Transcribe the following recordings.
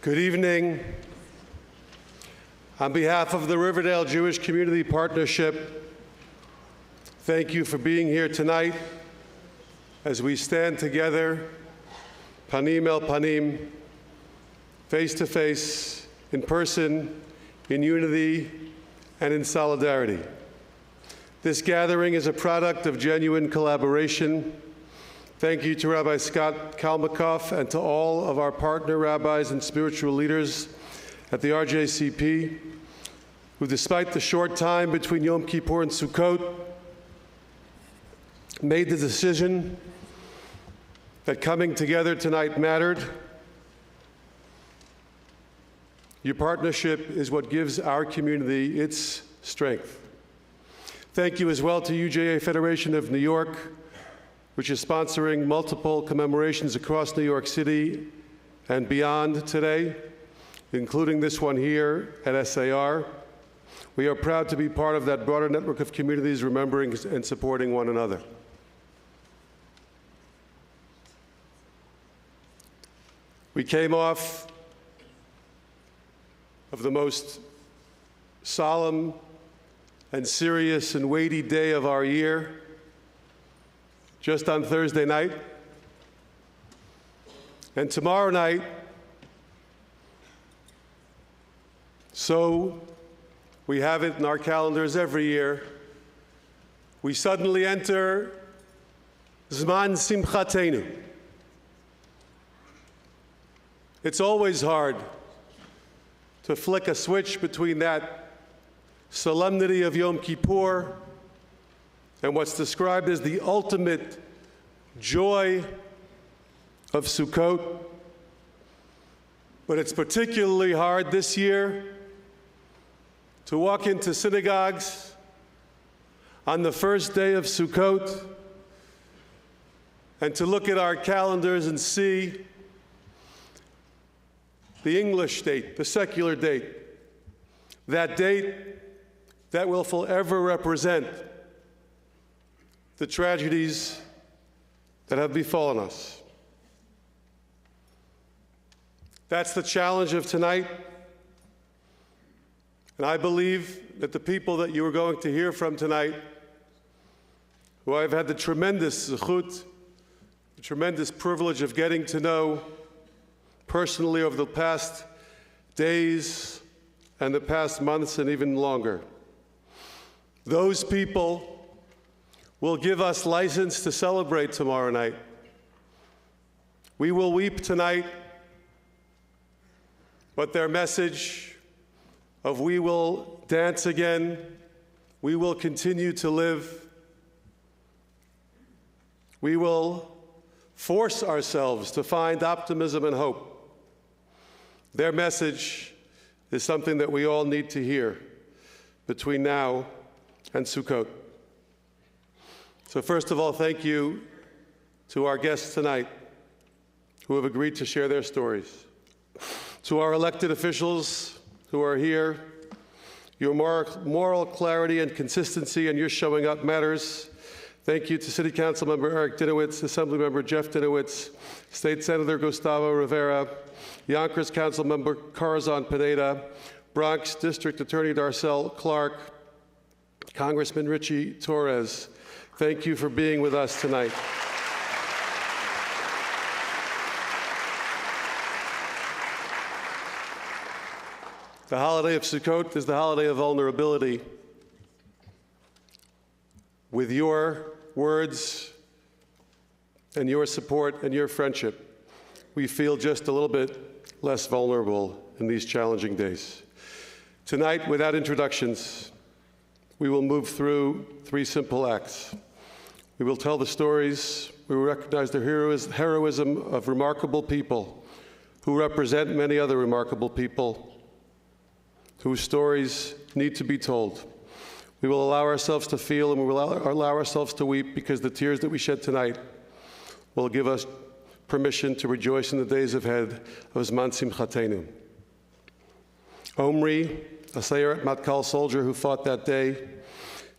Good evening. On behalf of the Riverdale Jewish Community Partnership, thank you for being here tonight as we stand together, panim el panim, face to face, in person, in unity, and in solidarity. This gathering is a product of genuine collaboration. Thank you to Rabbi Scott Kalmakoff and to all of our partner rabbis and spiritual leaders at the RJCP, who, despite the short time between Yom Kippur and Sukkot, made the decision that coming together tonight mattered. Your partnership is what gives our community its strength. Thank you as well to UJA Federation of New York, which is sponsoring multiple commemorations across New York City and beyond today, including this one here at SAR. We are proud to be part of that broader network of communities remembering and supporting one another. We came off of the most solemn and serious and weighty day of our year just on Thursday night. And tomorrow night, so we have it in our calendars every year, we suddenly enter Zman Simchatenu. It's always hard to flick a switch between that solemnity of Yom Kippur and what's described as the ultimate joy of Sukkot. But it's particularly hard this year to walk into synagogues on the first day of Sukkot and to look at our calendars and see the English date, the secular date, that date that will forever represent the tragedies that have befallen us. That's the challenge of tonight. And I believe that the people that you are going to hear from tonight, who I've had the tremendous zechut, the tremendous privilege of getting to know personally over the past days and the past months and even longer, those people will give us license to celebrate tomorrow night. We will weep tonight, but their message of we will dance again, we will continue to live, we will force ourselves to find optimism and hope. Their message is something that we all need to hear between now and Sukkot. So first of all, thank you to our guests tonight who have agreed to share their stories. To our elected officials who are here, your moral clarity and consistency and your showing up matters. Thank you to City Council Member Eric Dinowitz, Assembly Member Jeff Dinowitz, State Senator Gustavo Rivera, Yonkers Council Member Corazon Pineda, Bronx District Attorney Darcel Clark, Congressman Richie Torres. Thank you for being with us tonight. The holiday of Sukkot is the holiday of vulnerability. With your words and your support and your friendship, we feel just a little bit less vulnerable in these challenging days. Tonight, without introductions, we will move through three simple acts. We will tell the stories, we will recognize the heroism of remarkable people who represent many other remarkable people whose stories need to be told. We will allow ourselves to feel and we will allow ourselves to weep because the tears that we shed tonight will give us permission to rejoice in the days ahead of Zman Simchatenu. Omri, a Sayeret Matkal soldier who fought that day,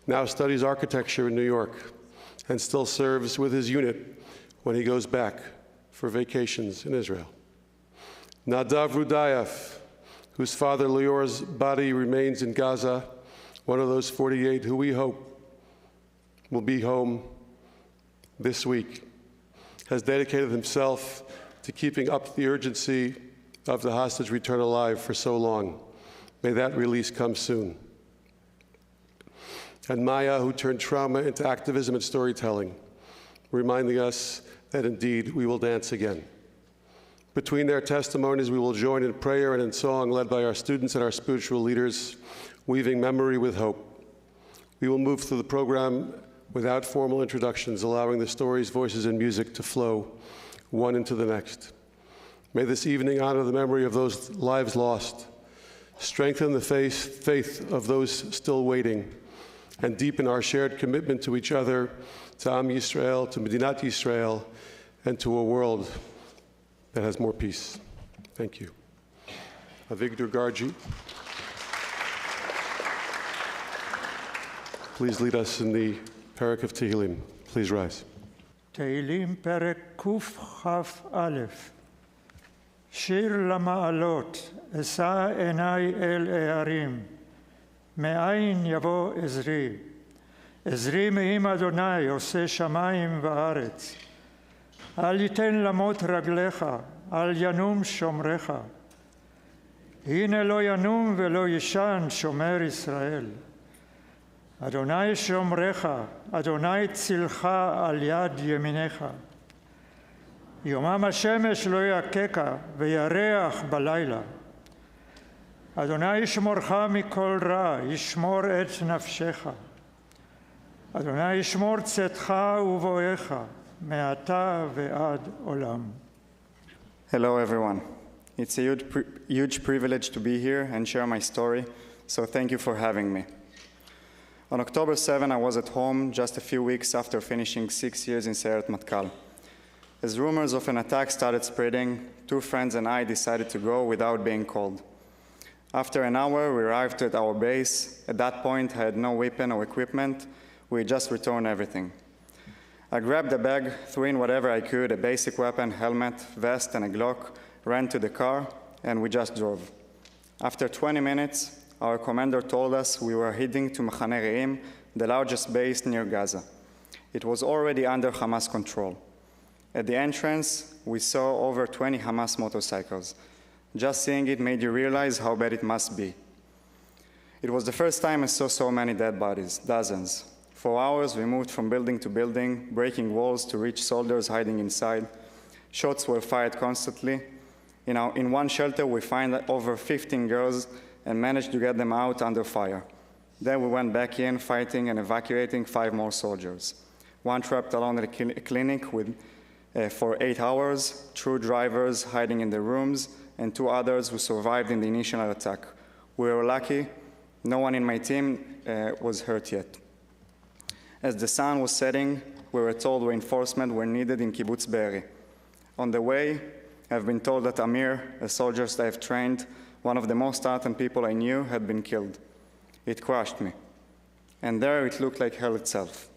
now studies architecture in New York and still serves with his unit when he goes back for vacations in Israel. Nadav Rudayev, whose father Lior's body remains in Gaza, one of those 48 who we hope will be home this week, has dedicated himself to keeping up the urgency of the hostage return alive for so long. May that release come soon. And Maya, who turned trauma into activism and storytelling, reminding us that indeed we will dance again. Between their testimonies, we will join in prayer and in song led by our students and our spiritual leaders, weaving memory with hope. We will move through the program without formal introductions, allowing the stories, voices, and music to flow one into the next. May this evening honor the memory of those lives lost, strengthen the faith of those still waiting, and deepen our shared commitment to each other, to Am Yisrael, to Medinat Yisrael, and to a world that has more peace. Thank you. Avigdor Gargi, please lead us in the Perek of Tehillim. Please rise. תהילים פרק קכ"א. שיר למעלות, אשא עיני אל ההרים, מאין יבוא עזרי? עזרי מעם אדוני עושה שמים וארץ. אל יתן למות רגליך, אל ינום שומרך. הנה לא ינום ולא ישן שומר ישראל. אדוני שומרך, אדוני צילך על יד ימיניך. יומם השמש לא יככה וירח בלילה. אדוני ישמורך מכל רע, ישמור את נפשך. אדוני ישמור צאתך ובואך, מעתה ועד עולם. Hello everyone. It's a huge privilege to be here and share my story, so thank you for having me. On October 7, I was at home just a few weeks after finishing 6 years in Sayeret Matkal. As rumors of an attack started spreading, 2 friends and I decided to go without being called. After an hour, we arrived at our base. At that point, I had no weapon or equipment. We just returned everything. I grabbed a bag, threw in whatever I could, a basic weapon, helmet, vest, and a Glock, ran to the car, and we just drove. After 20 minutes, our commander told us we were heading to Machane Re'im, the largest base near Gaza. It was already under Hamas control. At the entrance, we saw over 20 Hamas motorcycles. Just seeing it made you realize how bad it must be. It was the first time I saw so many dead bodies, dozens. For hours, we moved from building to building, breaking walls to reach soldiers hiding inside. Shots were fired constantly. In one shelter, we found over 15 girls and managed to get them out under fire. Then we went back in, fighting and evacuating 5 more soldiers. One trapped alone at a clinic for 8 hours, 2 drivers hiding in the rooms, and 2 others who survived in the initial attack. We were lucky. No one in my team was hurt yet. As the sun was setting, we were told reinforcements were needed in Kibbutz Be'eri. On the way, I've been told that Amir, a soldier I have trained, one of the most ardent people I knew, had been killed. It crushed me. And there it looked like hell itself.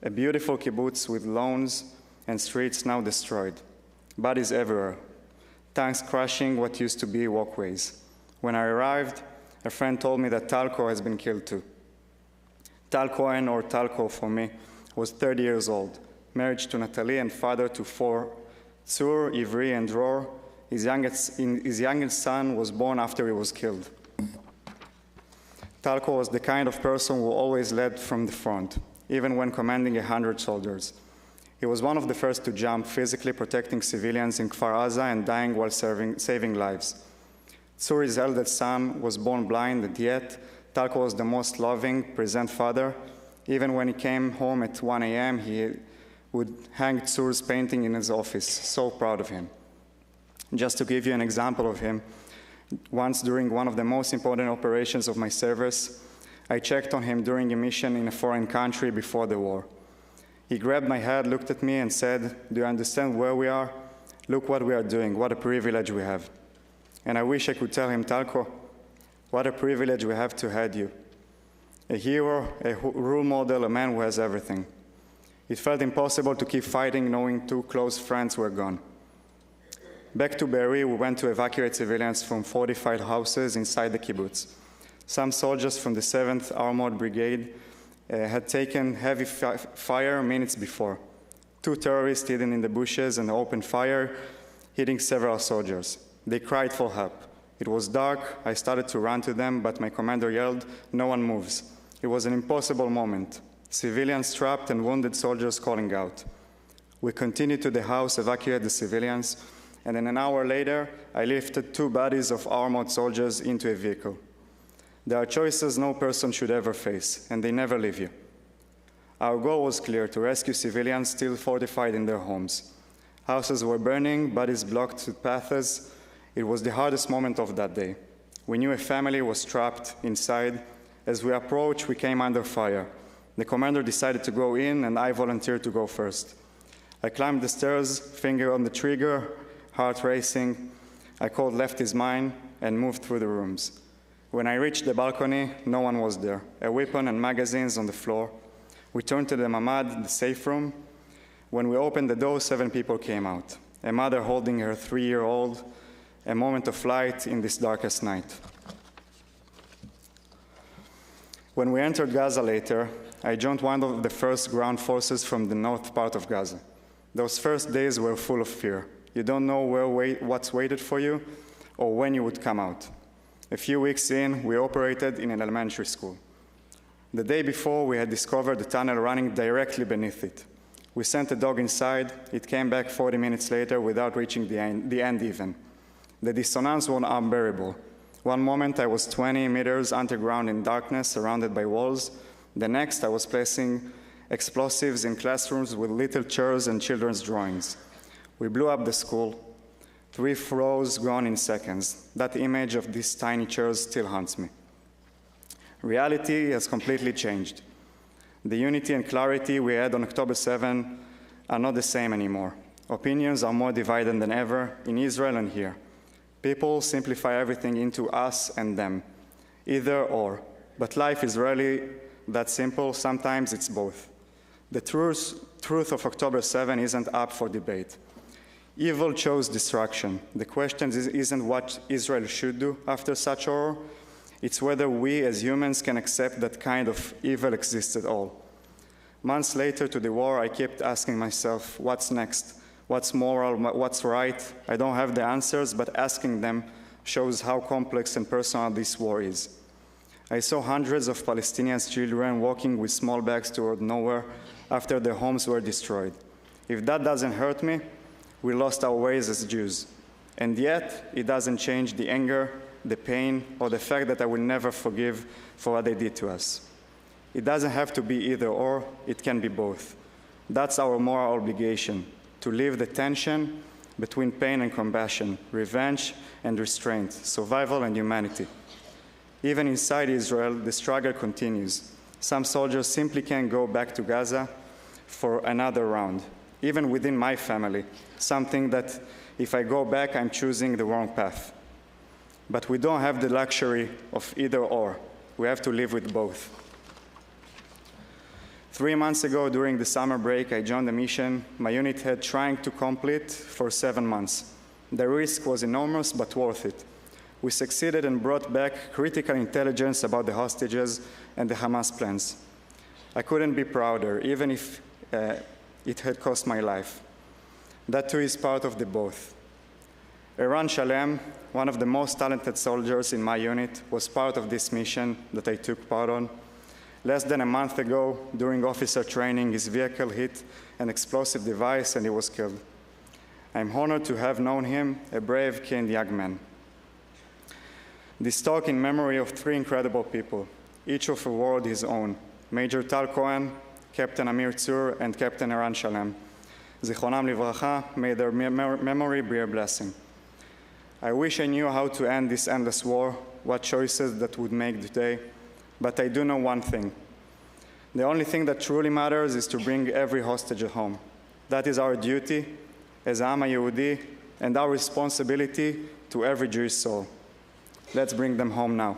A beautiful kibbutz with lawns and streets now destroyed. Bodies everywhere. Tanks crushing what used to be walkways. When I arrived, a friend told me that Talco has been killed too. Tal Cohen, or Talco for me, was 30 years old, married to Natalie and father to 4, Tzur, Ivri, and Dror. His youngest son was born after he was killed. Talco was the kind of person who always led from the front, even when commanding 100 soldiers. He was one of the first to jump, physically protecting civilians in Kfar Aza and dying while saving lives. Tzuri's eldest son was born blind, and yet Talco was the most loving, present father. Even when he came home at 1 a.m., he would hang Tzur's painting in his office, so proud of him. Just to give you an example of him, once during one of the most important operations of my service, I checked on him during a mission in a foreign country before the war. He grabbed my head, looked at me, and said, "Do you understand where we are? Look what we are doing, what a privilege we have." And I wish I could tell him, "Talco, what a privilege we have to have you. A hero, a role model, a man who has everything." It felt impossible to keep fighting knowing 2 close friends were gone. Back to Be'eri, we went to evacuate civilians from fortified houses inside the kibbutz. Some soldiers from the 7th Armored Brigade had taken heavy fire minutes before. 2 terrorists hidden in the bushes and opened fire, hitting several soldiers. They cried for help. It was dark. I started to run to them, but my commander yelled, "No one moves." It was an impossible moment. Civilians trapped and wounded soldiers calling out. We continued to the house, evacuated the civilians, and then an hour later, I lifted 2 bodies of armored soldiers into a vehicle. There are choices no person should ever face, and they never leave you. Our goal was clear: to rescue civilians still fortified in their homes. Houses were burning, bodies blocked to paths. It was the hardest moment of that day. We knew a family was trapped inside. As we approached, we came under fire. The commander decided to go in, and I volunteered to go first. I climbed the stairs, finger on the trigger, heart racing. I called "Left is mine" and moved through the rooms. When I reached the balcony, no one was there. A weapon and magazines on the floor. We turned to the mamad, the safe room. When we opened the door, 7 people came out. A mother holding her 3-year-old, a moment of light in this darkest night. When we entered Gaza later, I joined one of the first ground forces from the north part of Gaza. Those first days were full of fear. You don't know what's waited for you or when you would come out. A few weeks in, we operated in an elementary school. The day before, we had discovered a tunnel running directly beneath it. We sent a dog inside. It came back 40 minutes later without reaching the end even. The dissonance was unbearable. One moment, I was 20 meters underground in darkness, surrounded by walls. The next, I was placing explosives in classrooms with little chairs and children's drawings. We blew up the school. 3 floors gone in seconds. That image of these tiny chairs still haunts me. Reality has completely changed. The unity and clarity we had on October 7 are not the same anymore. Opinions are more divided than ever in Israel and here. People simplify everything into us and them, either or. But life is rarely that simple. Sometimes it's both. The truth of October 7 isn't up for debate. Evil chose destruction. The question isn't what Israel should do after such horror. It's whether we as humans can accept that kind of evil exists at all. Months later to the war, I kept asking myself, what's next? What's moral? What's right? I don't have the answers, but asking them shows how complex and personal this war is. I saw hundreds of Palestinian children walking with small bags toward nowhere after their homes were destroyed. If that doesn't hurt me, we lost our ways as Jews. And yet, it doesn't change the anger, the pain, or the fact that I will never forgive for what they did to us. It doesn't have to be either or, it can be both. That's our moral obligation, to live the tension between pain and compassion, revenge and restraint, survival and humanity. Even inside Israel, the struggle continues. Some soldiers simply can't go back to Gaza for another round. Even within my family, something that if I go back, I'm choosing the wrong path. But we don't have the luxury of either or. We have to live with both. 3 months ago, during the summer break, I joined a mission my unit had trying to complete for 7 months. The risk was enormous, but worth it. We succeeded and brought back critical intelligence about the hostages and the Hamas plans. I couldn't be prouder, even if it had cost my life. That too is part of the both. Eran Shalem, one of the most talented soldiers in my unit, was part of this mission that I took part on. Less than a month ago, during officer training, his vehicle hit an explosive device and he was killed. I'm honored to have known him, a brave, kind young man. This talk in memory of 3 incredible people, each of a world his own: Major Tal Cohen, Captain Amir Tzur, and Captain Eran Shalem. Zichronam livracha, may their memory be a blessing. I wish I knew how to end this endless war, what choices that would make today, but I do know one thing. The only thing that truly matters is to bring every hostage home. That is our duty as Am HaYehudi and our responsibility to every Jewish soul. Let's bring them home now.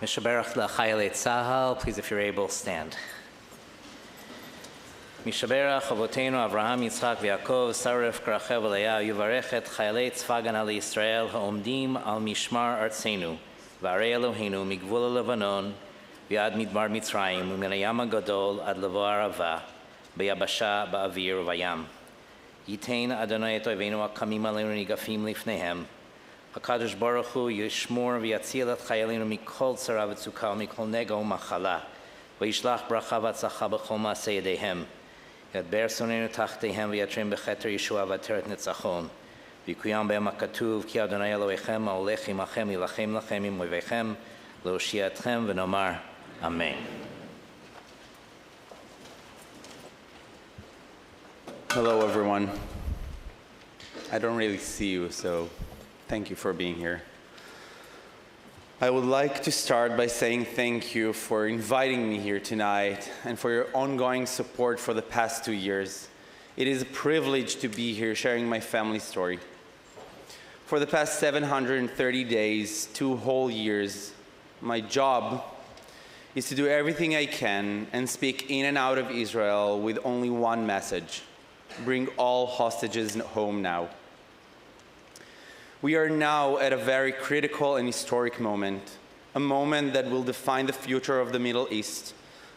Mishaberach l'chayalei Tzahal, please, if you're able, stand. Mishaberach Avotenu Avraham Yitzchak v'Yaakov Sarif Karachev Leah Yuvarechet Chayalei Tzvagan Ali Yisrael Ha'omdim Al Mishmar Artzenu V'arei Eloheinu Migvul Levanon V'ad Midbar Mitzrayim U'min Hayam Gadol Ad Levo Arava B'Yabasha Ba'avir V'Yam Yitein Adonai et Oivenu Akamim Aleinu Nigafim Lifnehem HaKadosh Baruch Hu Yishmor V'Yatzil Et Chayalenu Mikol Tzara V'Tzukah Mikol Nega U'Machala V'Yishlach Bracha V'Tzacha B'Chol Ma'aseh Yedehem ידבר שונאינו תחתיהם ויתרם בכתר ישועה ועטרת ניצחון. ויקוים בהם הכתוב כי אדוני אלוהיכם ההולך עמכם להילחם לכם עם אויביכם להושיע אתכם ונאמר אמן. Hello everyone. I don't really see you, so thank you for being here. I would like to start by saying thank you for inviting me here tonight and for your ongoing support for the past 2 years. It is a privilege to be here sharing my family story. For the past 730 days, 2 whole years, my job is to do everything I can and speak in and out of Israel with only one message: bring all hostages home now. We are now at a very critical and historic moment, a moment that will define the future of the Middle East,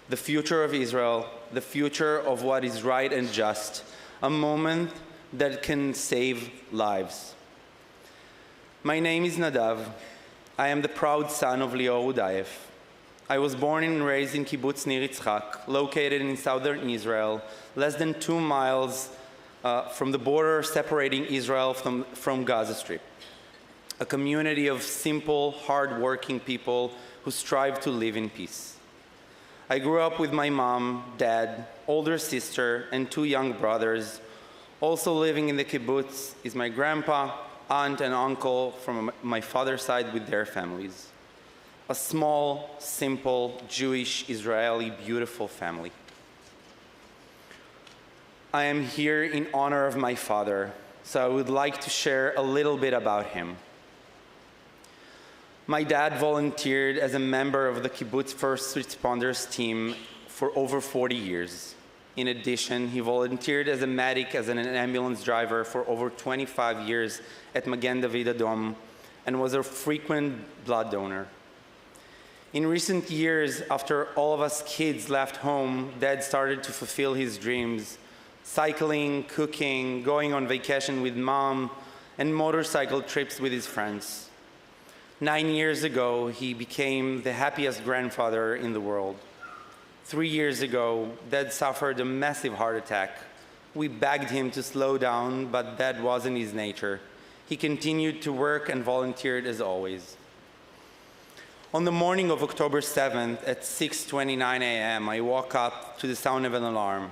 the future of Israel, the future of what is right and just, a moment that can save lives. My name is Nadav. I am the proud son of Lior Udayev. I was born and raised in Kibbutz Nir Yitzchak, located in southern Israel, less than 2 miles from the border separating Israel from Gaza Strip. A community of simple, hard-working people who strive to live in peace. I grew up with my mom, dad, older sister, and 2 young brothers. Also living in the kibbutz is my grandpa, aunt, and uncle from my father's side with their families. A small, simple, Jewish, Israeli, beautiful family. I am here in honor of my father, so I would like to share a little bit about him. My dad volunteered as a member of the kibbutz first responders team for over 40 years. In addition, he volunteered as a medic, as an ambulance driver for over 25 years at Magen David Adom, and was a frequent blood donor. In recent years, after all of us kids left home, Dad started to fulfill his dreams, cycling, cooking, going on vacation with Mom, and motorcycle trips with his friends. 9 years ago, he became the happiest grandfather in the world. 3 years ago, Dad suffered a massive heart attack. We begged him to slow down, but that wasn't his nature. He continued to work and volunteered as always. On the morning of October 7th at 6:29 a.m., I woke up to the sound of an alarm.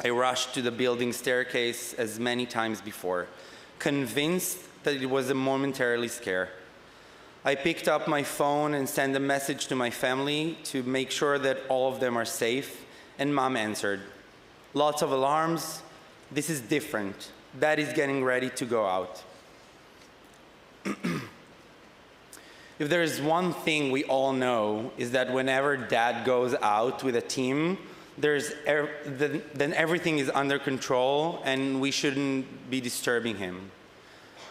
I rushed to the building staircase as many times before, convinced that it was a momentary scare. I picked up my phone and sent a message to my family to make sure that all of them are safe, and Mom answered, "Lots of alarms. This is different. Dad is getting ready to go out." If there is one thing we all know, is that whenever Dad goes out with a team, then everything is under control and we shouldn't be disturbing him.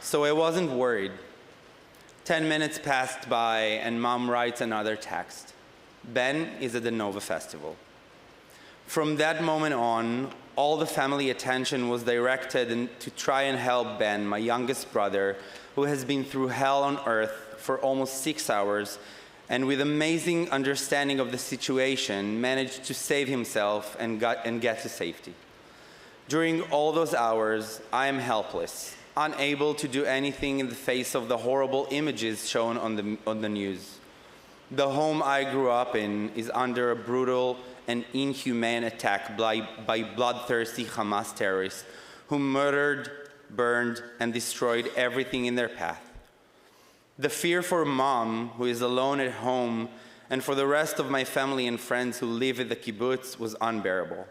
So I wasn't worried. 10 minutes passed by and Mom writes another text. Ben is at the Nova Festival. From that moment on, all the family attention was directed to try and help Ben, my youngest brother, who has been through hell on earth for almost 6 hours, and with amazing understanding of the situation, managed to save himself and get to safety. During all those hours, I am helpless, unable to do anything in the face of the horrible images shown on the news. The home I grew up in is under a brutal and inhumane attack by bloodthirsty Hamas terrorists who murdered, burned, and destroyed everything in their path. The fear for Mom, who is alone at home, and for the rest of my family and friends who live at the kibbutz was unbearable.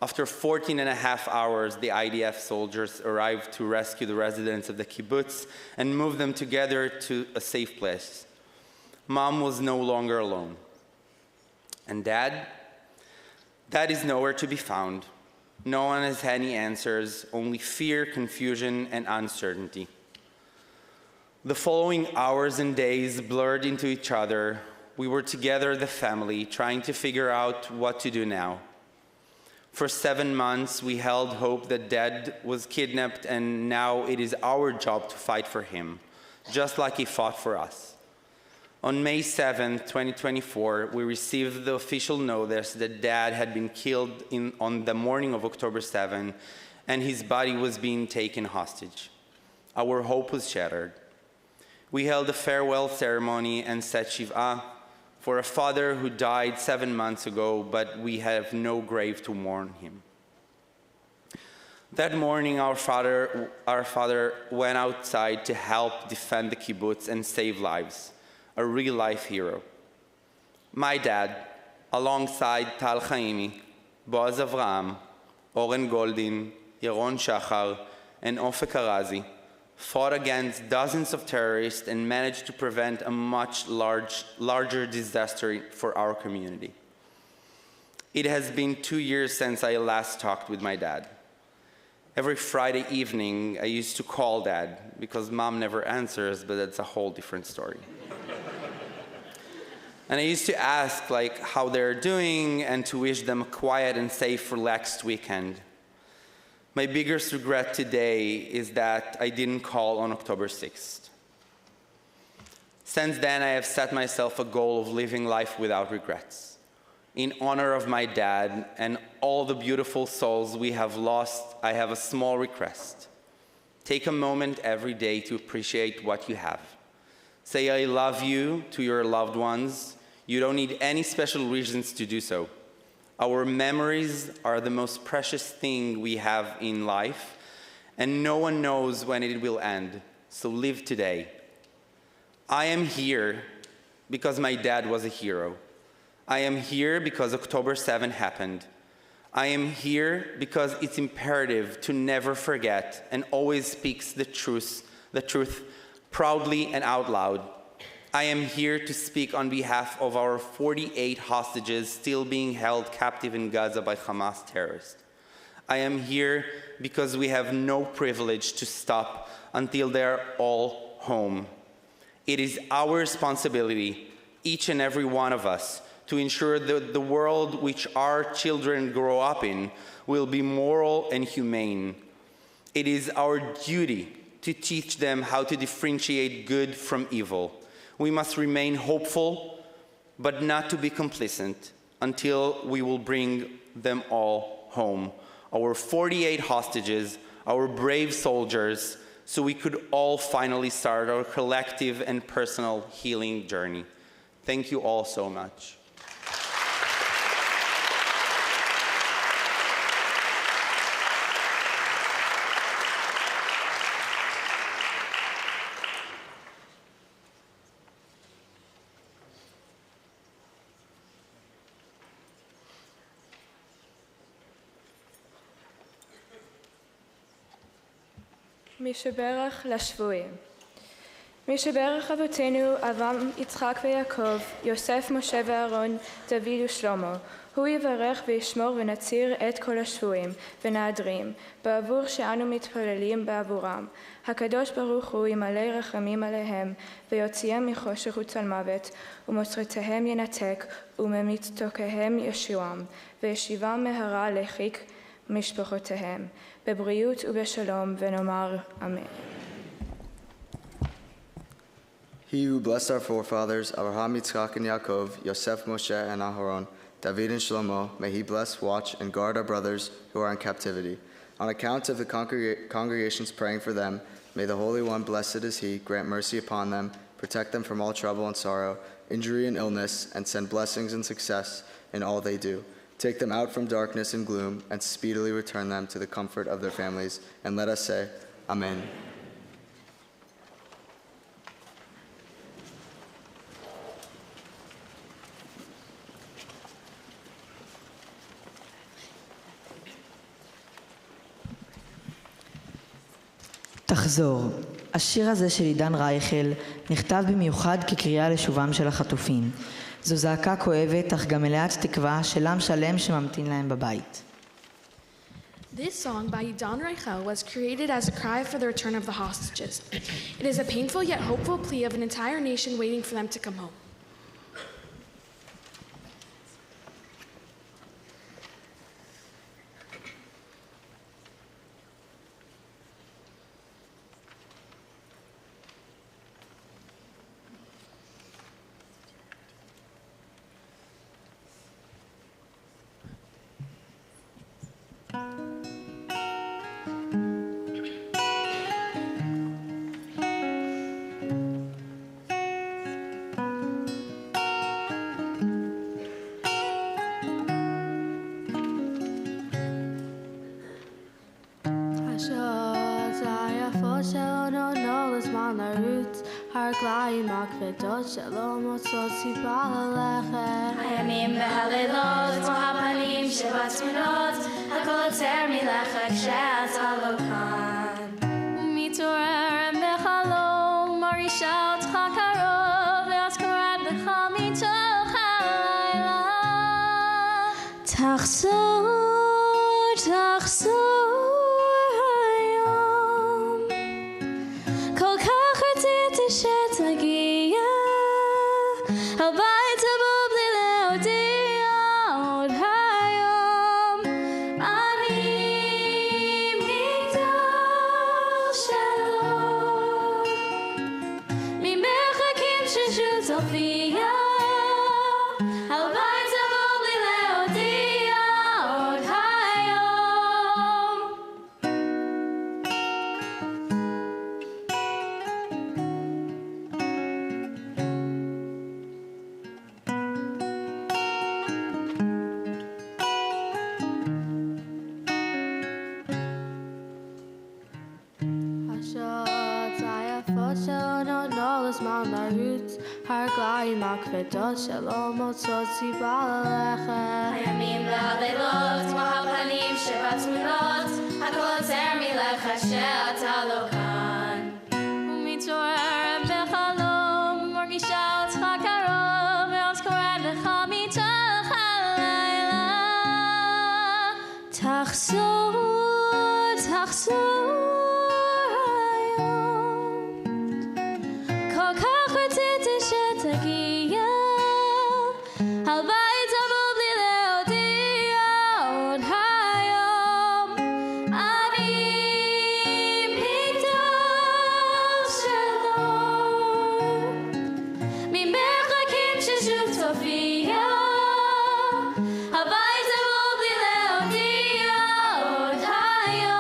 After 14 and a half hours, the IDF soldiers arrived to rescue the residents of the kibbutz and move them together to a safe place. Mom was no longer alone. And Dad? Dad is nowhere to be found. No one has any answers, only fear, confusion, and uncertainty. The following hours and days blurred into each other. We were together, the family, trying to figure out what to do now. For 7 months, we held hope that Dad was kidnapped, and now it is our job to fight for him, just like he fought for us. On May 7, 2024, we received the official notice that Dad had been killed on the morning of October 7, and his body was being taken hostage. Our hope was shattered. We held a farewell ceremony and said Shiv'ah for a father who died 7 months ago, but we have no grave to mourn him. That morning, our father went outside to help defend the kibbutz and save lives, a real-life hero. My dad, alongside Tal Chaimi, Boaz Avraham, Oren Goldin, Yaron Shachar, and Ofek Arazi fought against dozens of terrorists and managed to prevent a much larger disaster for our community. It has been 2 years since I last talked with my dad. Every Friday evening, I used to call Dad, because Mom never answers, but that's a whole different story. And I used to ask how they're doing and to wish them a quiet and safe, relaxed weekend. My biggest regret today is that I didn't call on October 6th. Since then, I have set myself a goal of living life without regrets. In honor of my dad and all the beautiful souls we have lost, I have a small request. Take a moment every day to appreciate what you have. Say I love you to your loved ones. You don't need any special reasons to do so. Our memories are the most precious thing we have in life, and no one knows when it will end, so live today. I am here because my dad was a hero. I am here because October 7 happened. I am here because it's imperative to never forget and always speak the truth proudly and out loud. I am here to speak on behalf of our 48 hostages still being held captive in Gaza by Hamas terrorists. I am here because we have no privilege to stop until they're all home. It is our responsibility, each and every one of us, to ensure that the world which our children grow up in will be moral and humane. It is our duty to teach them how to differentiate good from evil. We must remain hopeful, but not to be complacent, until we will bring them all home. Our 48 hostages, our brave soldiers, so we could all finally start our collective and personal healing journey. Thank you all so much. משברך לשבויים. משברך אבותינו, אברהם, יצחק ויעקב, יוסף, משה ואהרון, דוד ושלמה, הוא יברך וישמור ונציר את כל השבויים ונעדרים, בעבור שאנו מתפללים בעבורם. הקדוש ברוך הוא ימלא רחמים עליהם, ויוציאם מחושך וצלמוות, ומוסרותיהם ינתק, וממיתותיהם ישועם, וישיבם מהרה לחיק משפחותיהם, בבריאות ובשלום, ונאמר אמן. He who blessed our forefathers, Abraham, Yitzchak, and Yaakov, Yosef, Moshe, and Aharon, David and Shlomo, may he bless, watch, and guard our brothers who are in captivity. On account of the congregations praying for them, may the Holy One, blessed is he, grant mercy upon them, protect them from all trouble and sorrow, injury and illness, and send blessings and success in all they do. Take them out from darkness and gloom, and speedily return them to the comfort of their families. And let us say, Amen. תחזור. השיר הזה של עידן רייכל נכתב במיוחד כקריאה לשובם של החטופים. זו זעקה כואבת, אך גם מלאת תקווה של עם שלם שממתין להם בבית. This song by Idan Reichel was created as a cry for the return of the hostages. It is a painful yet hopeful plea of an entire nation waiting for them to come home. הרגליים הכבדות שלא מוצאות סיבה ללכת. הימים והלילות כמו הפנים שבתמונות, הכל עוצר מלכת כשאתה לא כאן. ומתעוררת בחלום, מרגישה אותך קרוב, ואז קוראת לך מתוך הלילה. תחזור, תחזור היום, כל כך רציתי שתגיע הביתה בו בלי להודיע עוד היום. אני מגדל שלום, ממרחקים ששוב תופיע הביתה בו בלי להודיע עוד היום. השעות היפות שלא נותנות לזמן לרוץ, הרגליים הכבדות שלא מוצאות סיבה ללכת. הימים והלילות כמו הפנים שבתמונות, הכל עוצר מלכת שאתה לא כאן. ומתעוררת בחלום, מרגישה אותך קרוב, ואז קוראת לך מתוך הלילה. תחזור, תחזור היום, כל כך רציתי שתגיע הביתה בו בלי להודיע עוד היום. אני מגדל שלום, ממרחקים ששוב תופיע הביתה בו בלי להודיע עוד היום.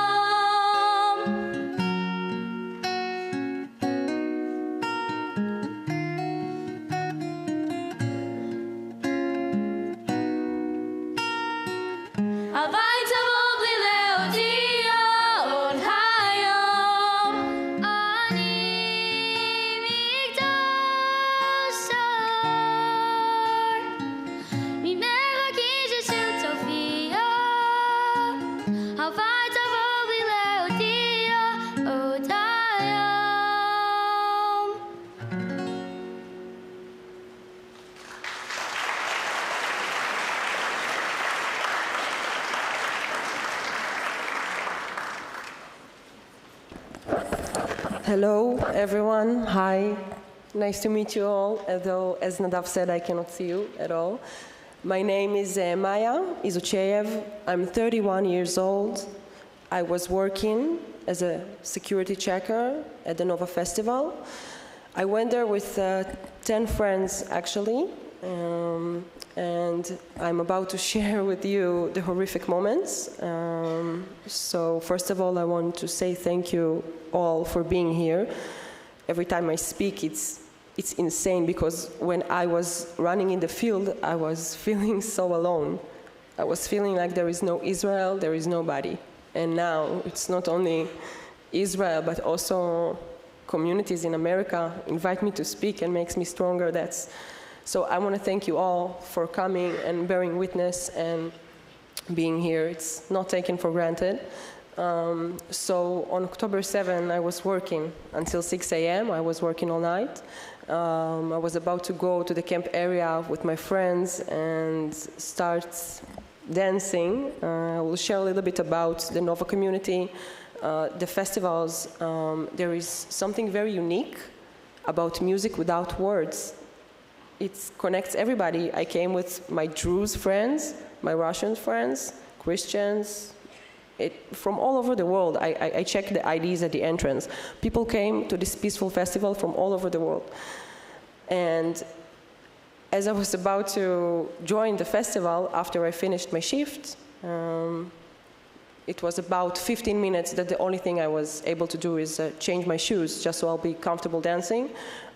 הביתה בו בלי להודיע עוד היום. אני מגדל שלום, ממרחקים ששוב תופיע הביתה בו בלי להודיע עוד היום. Hello, everyone. Hi. Nice to meet you all, although, as Nadav said, I cannot see you at all. My name is Maya Izucheyev. I'm 31 years old. I was working as a security checker at the Nova Festival. I went there with 10 friends, actually, and I'm about to share with you the horrific moments. So first of all, I want to say thank you all for being here. Every time I speak, it's insane, because when I was running in the field, I was feeling so alone. I was feeling like there is no Israel, there is nobody. And now it's not only Israel, but also communities in America invite me to speak and makes me stronger. So I want to thank you all for coming and bearing witness and being here. It's not taken for granted. So on October 7, I was working until 6 a.m. I was working all night. I was about to go to the camp area with my friends and start dancing. I will share a little bit about the Nova community, the festivals. There is something very unique about music without words. It connects everybody. I came with my Druze friends, my Russian friends, Christians, from all over the world. I checked the IDs at the entrance. People came to this peaceful festival from all over the world. And as I was about to join the festival, after I finished my shift, it was about 15 minutes that the only thing I was able to do is change my shoes, just so I'll be comfortable dancing.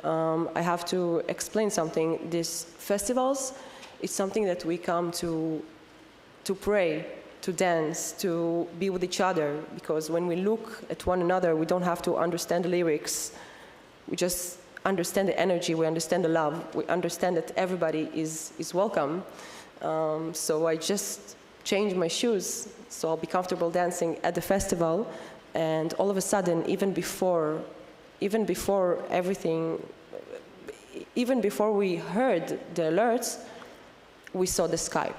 I have to explain something. These festivals, it's something that we come to pray, to dance, to be with each other, because when we look at one another, we don't have to understand the lyrics. We just understand the energy, we understand the love, we understand that everybody is welcome. So I just changed my shoes so I'll be comfortable dancing at the festival. And all of a sudden, even before everything, even before we heard the alerts, we saw the sky.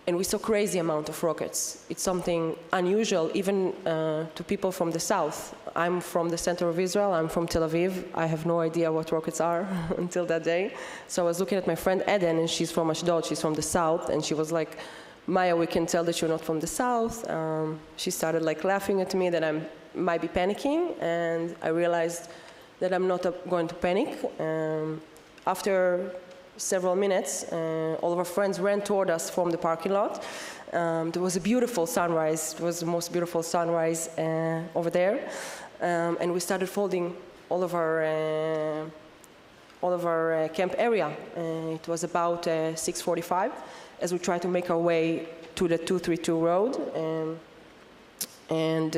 And we saw crazy amount of rockets. It's something unusual even to people from the south. I'm from the center of Israel, I'm from Tel Aviv. I have no idea what rockets are until that day. So I was looking at my friend Eden, and she's from Ashdod, she's from the south, and she was like, Maya, we can tell that you're not from the south. She started like laughing at me that I might be panicking, and I realized that I'm not going to panic. After several minutes, all of our friends ran toward us from the parking lot. There was a beautiful sunrise. It was the most beautiful sunrise over there. And we started folding all of our camp area. It was about 6:45 as we tried to make our way to the 232 road. And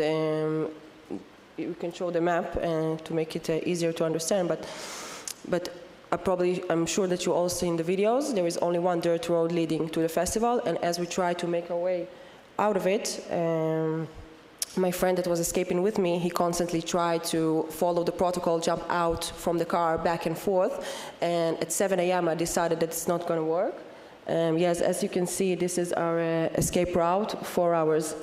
you can show the map to make it easier to understand. But I'm sure that you all seen the videos. There is only one dirt road leading to the festival, and as we try to make our way out of it, my friend that was escaping with me, he constantly tried to follow the protocol, jump out from the car back and forth, and at 7 a.m. I decided that it's not going to work. Yes, as you can see, this is our escape route, 4.5 hours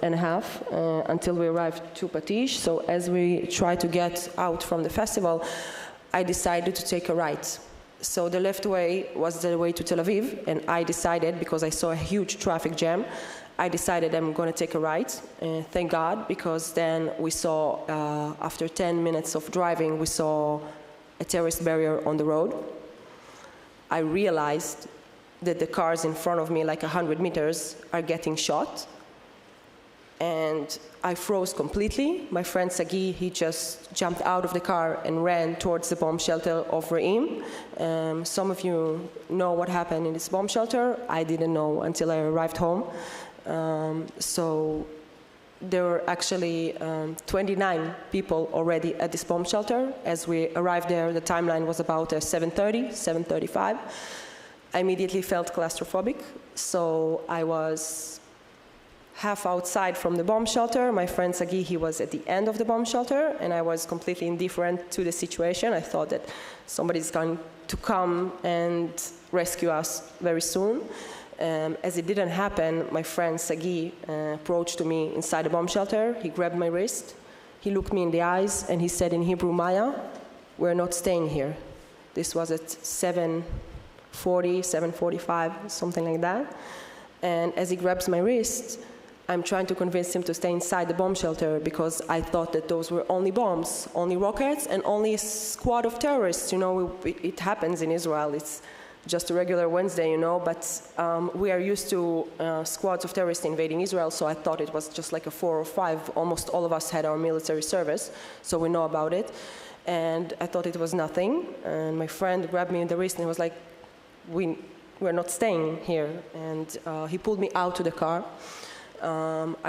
until we arrived to Patish. So as we try to get out from the festival, I decided to take a right. So the left way was the way to Tel Aviv, and I decided, because I saw a huge traffic jam, I decided I'm going to take a right. Thank God, because then we saw, after 10 minutes of driving, we saw a terrorist barrier on the road. I realized that the cars in front of me, like 100 meters, are getting shot. And I froze completely. My friend Sagi, he just jumped out of the car and ran towards the bomb shelter of Re'im. Some of you know what happened in this bomb shelter. I didn't know until I arrived home. So there were actually 29 people already at this bomb shelter. As we arrived there, the timeline was about 7:30, 7:35. I immediately felt claustrophobic, so I was half outside from the bomb shelter. My friend Sagi, he was at the end of the bomb shelter, and I was completely indifferent to the situation. I thought that somebody's going to come and rescue us very soon. As it didn't happen, my friend Sagi approached to me inside the bomb shelter. He grabbed my wrist, he looked me in the eyes, and he said in Hebrew, Maya, we're not staying here. This was at 7:40, 7:45, something like that. And as he grabs my wrist, I'm trying to convince him to stay inside the bomb shelter, because I thought that those were only bombs, only rockets, and only a squad of terrorists. You know, it happens in Israel. It's just a regular Wednesday, you know, but we are used to squads of terrorists invading Israel, so I thought it was just like a 4 or 5. Almost all of us had our military service, so we know about it. And I thought it was nothing. And my friend grabbed me in the wrist and was like, we're not staying here. And he pulled me out to the car.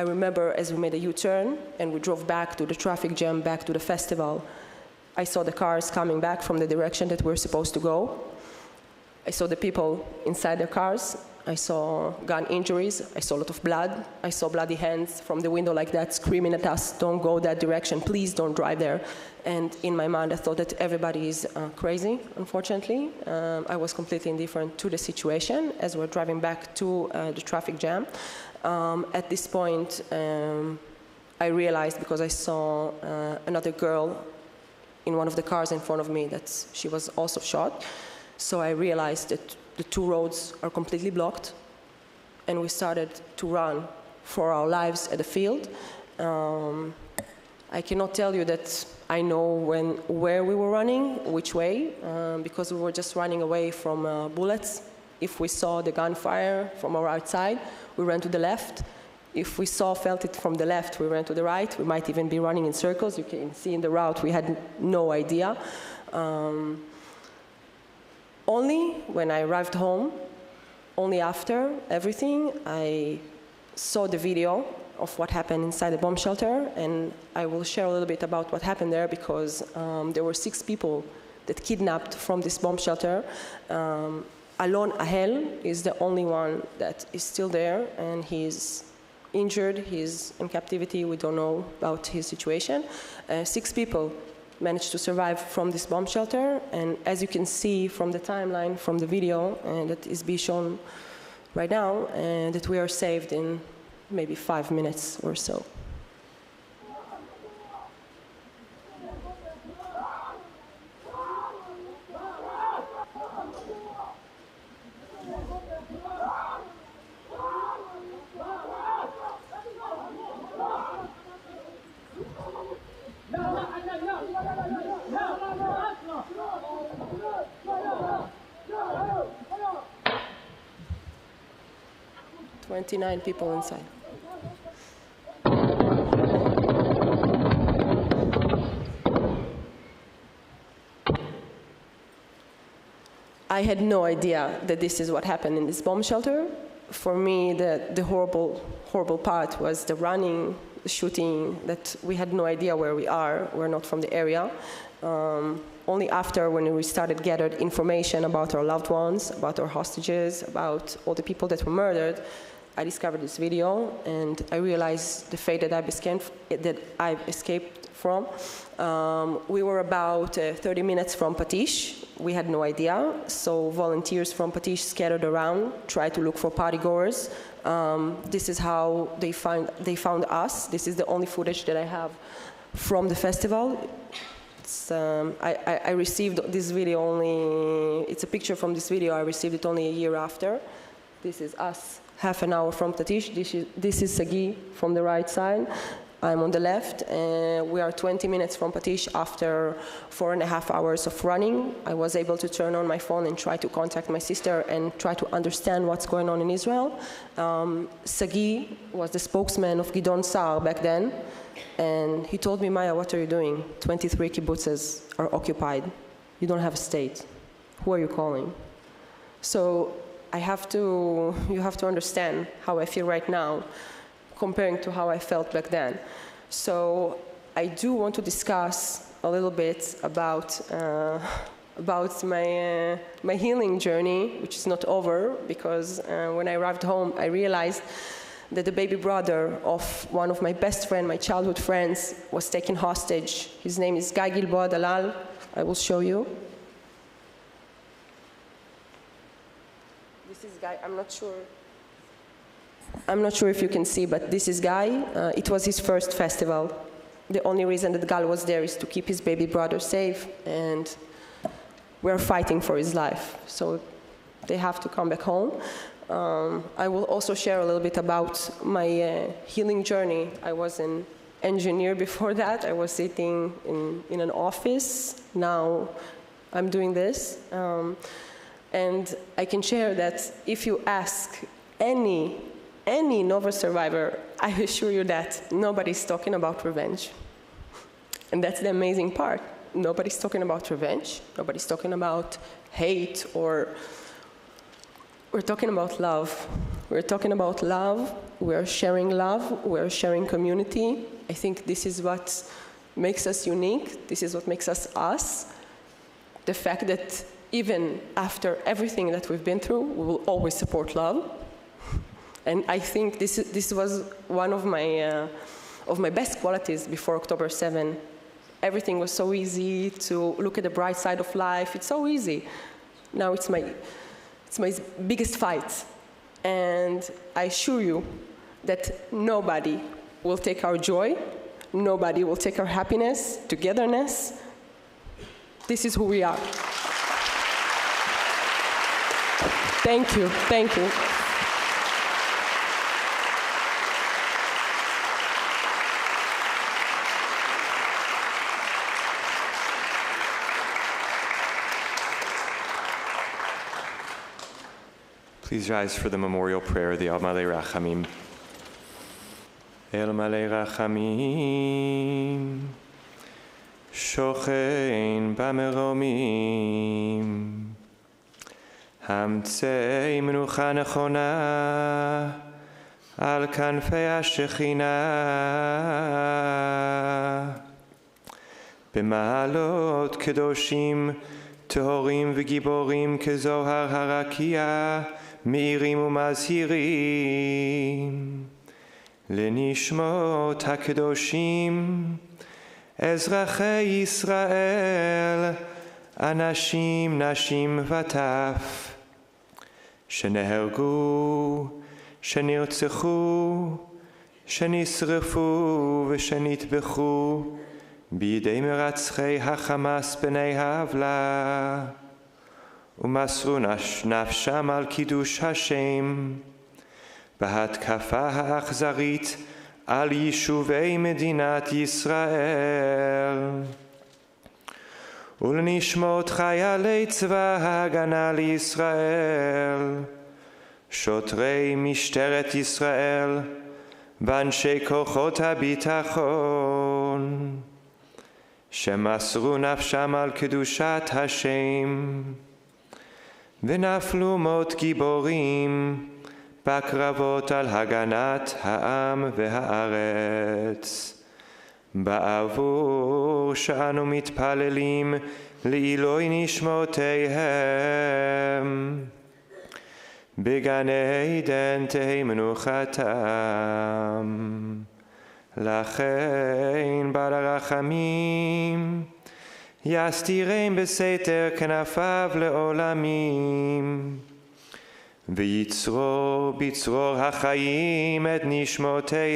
I remember as we made a U-turn and we drove back to the traffic jam, back to the festival, I saw the cars coming back from the direction that we're supposed to go. I saw the people inside their cars. I saw gun injuries. I saw a lot of blood. I saw bloody hands from the window like that, screaming at us, don't go that direction, please don't drive there. And in my mind, I thought that everybody is crazy, unfortunately. I was completely indifferent to the situation as we're driving back to the traffic jam. At this point, I realized, because I saw another girl in one of the cars in front of me, that she was also shot. So I realized that the two roads are completely blocked, and we started to run for our lives at the field. I cannot tell you that I know where we were running, which way, because we were just running away from bullets. If we saw the gunfire from our outside, we ran to the left. If we felt it from the left, we ran to the right. We might even be running in circles. You can see in the route, we had no idea. Only when I arrived home, only after everything, I saw the video of what happened inside the bomb shelter, and I will share a little bit about what happened there, because there were 6 people that kidnapped from this bomb shelter. Alon Ahel is the only one that is still there, and he's injured, he's in captivity, we don't know about his situation. 6 people managed to survive from this bomb shelter, and as you can see from the timeline, from the video that is being shown right now, that we are saved in maybe 5 minutes or so. Nine people inside. I had no idea that this is what happened in this bomb shelter. For me, the horrible part was the running, the shooting, that we had no idea where we are. We're not from the area. Only after, when we started gathered information about our loved ones, about our hostages, about all the people that were murdered, I discovered this video, and I realized the fate that I've escaped from. We were about 30 minutes from Patish. We had no idea, so volunteers from Patish scattered around, tried to look for partygoers. This is how they found us. This is the only footage that I have from the festival. I received this video only, it's a picture from this video, I received it only a year after. This is us. Half an hour from Patish. This is Sagi from the right side. I'm on the left. We are 20 minutes from Patish after 4.5 hours of running. I was able to turn on my phone and try to contact my sister and try to understand what's going on in Israel. Sagi was the spokesman of Gidon Sa'ar back then, and he told me, Maya, what are you doing? 23 kibbutzes are occupied. You don't have a state. Who are you calling? So you have to understand how I feel right now comparing to how I felt back then. So I do want to discuss a little bit about my healing journey, which is not over, because when I arrived home, I realized that the baby brother of one of my best friends, my childhood friends, was taken hostage. His name is Guy Gilboa Dalal. I will show you. This is Guy. I'm not sure if you can see, but this is Guy. It was his first festival. The only reason that Gal was there is to keep his baby brother safe, and we're fighting for his life. So they have to come back home. I will also share a little bit about my healing journey. I was an engineer before that. I was sitting in an office. Now I'm doing this. And I can share that if you ask any Nova survivor, I assure you that nobody's talking about revenge. And that's the amazing part. Nobody's talking about revenge. Nobody's talking about hate, or we're talking about love. We're talking about love. We're sharing love. We're sharing community. I think this is what makes us unique. This is what makes us us. The fact that even after everything that we've been through, we will always support love. And I think this was one of my best qualities before October 7. Everything was so easy to look at the bright side of life. It's so easy. Now it's my biggest fight. And I assure you that nobody will take our joy. Nobody will take our happiness, togetherness. This is who we are. Thank you. Thank you. Please rise for the memorial prayer, the El Malei Rachamim. El Malei Rachamim, Shochein Bameromim, Hamtzei Menucha Nechona, Al Kanfei HaShechina, במעלות קדושים, טהורים וגיבורים כזוהר הרקיע, מאירים ומזהירים. לנשמות הקדושים, אזרחי ישראל, אנשים, נשים וטף, שנהרגו, שנרצחו, שנשרפו ושנטבחו בידי מרצחי החמאס בני העוולה, ומסרו נפשם על קידוש השם בהתקפה האכזרית על יישובי מדינת ישראל. ולנשמות חיילי צבא ההגנה לישראל, שוטרי משטרת ישראל ואנשי כוחות הביטחון, שמסרו נפשם על קדושת השם ונפלו מות גיבורים בקרבות על הגנת העם והארץ. בעבור שאנו מתפללים לעילוי נשמותיהם, בגן עדן תהי מנוחתם. לכן בעל הרחמים יסתירם בסתר כנפיו לעולמים, ויצרור בצרור החיים את נשמותיהם.